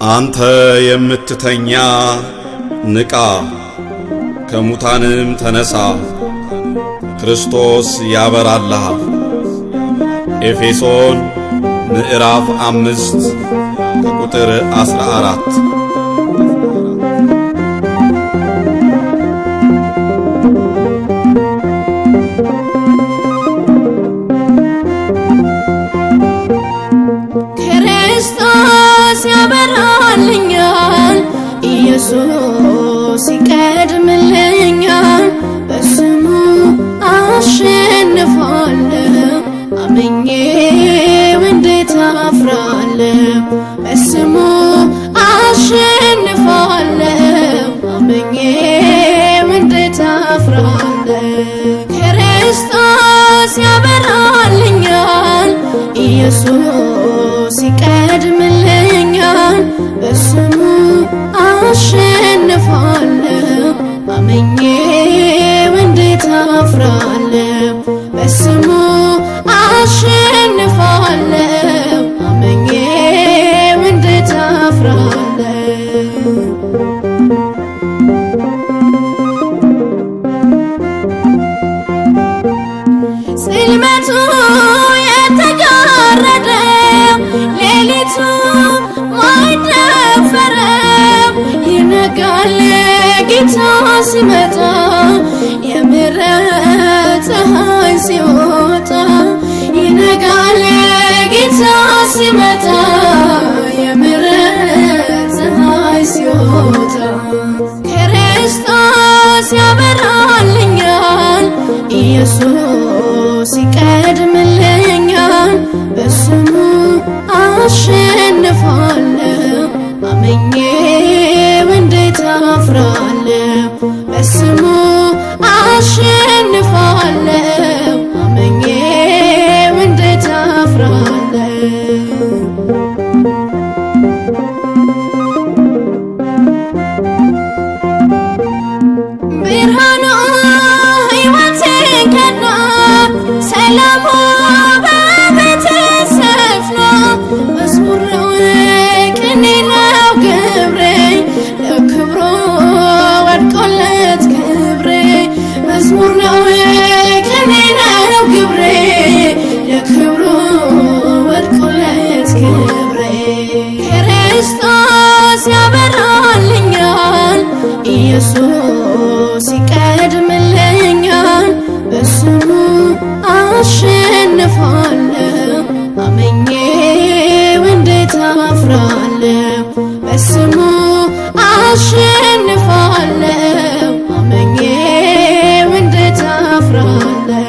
አንተ የምትተኛ ንቃ፣ ከሙታንም ተነሳ፣ ክርስቶስ ያበራልሃል። ኤፌሶን ምዕራፍ 5 ከቁጥር 14። ክርስቶስ ያበራልኛል፣ ኢየሱስ ይቀድምልኛል፣ በስሙ አሸንፋለሁ፣ አምኜው እንዴት አፍራለሁ፣ በስሙ አሸንፋለሁ፣ አምኜው እንዴት አፍራለሁ። ክርስቶስ ያበራልኛል፣ ኢየሱስ ይቀድምልኛል፣ በስሙ አሸንፋለሁ፣ አምኜው እንዴት አፍራለሁ፣ በስሙ አሸንፋለሁ፣ አምኜው እንዴት አፍራለሁ። ጽልመቱ የተጋረደው ሌሊቱ ማይደፈረው ይነጋል ጌታ ሲመጣ፣ የምሕረት ፀሐይ ሲወጣ፣ ይነጋል ጌታ ሲመጣ፣ የምሕረት ፀሐይ ሲወጣ። ክርስቶስ ያበራልኛል፣ ኢየሱስ ይቀድምልኛል፣ በስሙ አሸንፋለሁ፣ አምኜው እንዴት አፍራለሁ፣ በስሙ አሸንፋለሁ፣ አምኜው እንዴት አፍራለሁ። ብርሃኑ ሕይወቴን ከድኖ፣ ሰላሙ በቤቴ ሰፍኖ፣ መዝሙር ነው ቅኔ ነው ግብሬ፣ ለክብሩ ወድቆለት ክብሬ፣ መዝሙር ነው ቅኔ ነው ግብሬ፣ ለክብሩ ወድቆለት ክብሬ። ክርስቶስ ያበራልኛል፣ ኢየሱስ ይቀድምልኛል፣ በስሙ አሸንፋለሁ፣ አምኜው እንዴት አፍራለሁ፣ በስሙ አሸንፋለሁ፣ አምኜው እንዴት አፍራለሁ።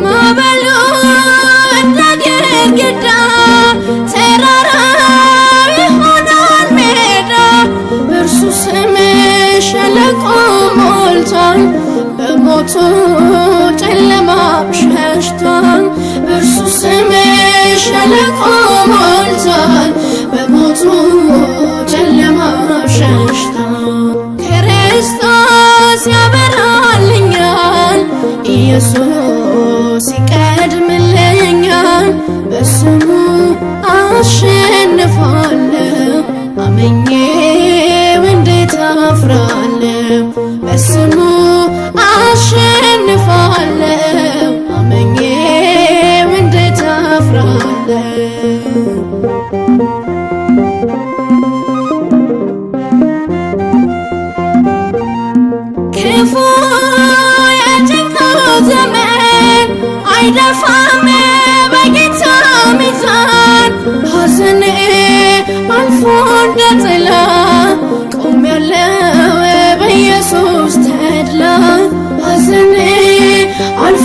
ማዕበሉ እንደ ግድግዳ፣ ተራራው ይሆናል ሜዳ፣ በእርሱ ስም ሸለቆ ሞልቷል፣ በሞቱ ጨለማ ሸሽቷል፣ በእርሱ ስም ሸለቆ ሞልቷል፣ በሞቱ ጨለማ ሸሽቷል። ክርስቶስ ያበራልኛል፣ ኢየሱስ ይቀድምልኛል፣ በስሙ አሸንፋለሁ፣ አምኜው እንዴት አፍራለሁ፣ በስሙ አሸንፋለሁ፣ አምኜው እንዴት አፍራለሁ። ክፉ የጭንቁ ዘመን አይደፋም በጌታ ሚዛን፣ ሐዘኔ አልፎ እንደ ጥላ፣ ቆሜያለሁ በኢየሱስ ተድላ፣ ሐዘኔ አልፎ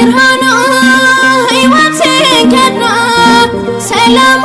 ብርሃኑ ሕይወቴን ከድኖ ሰላሙ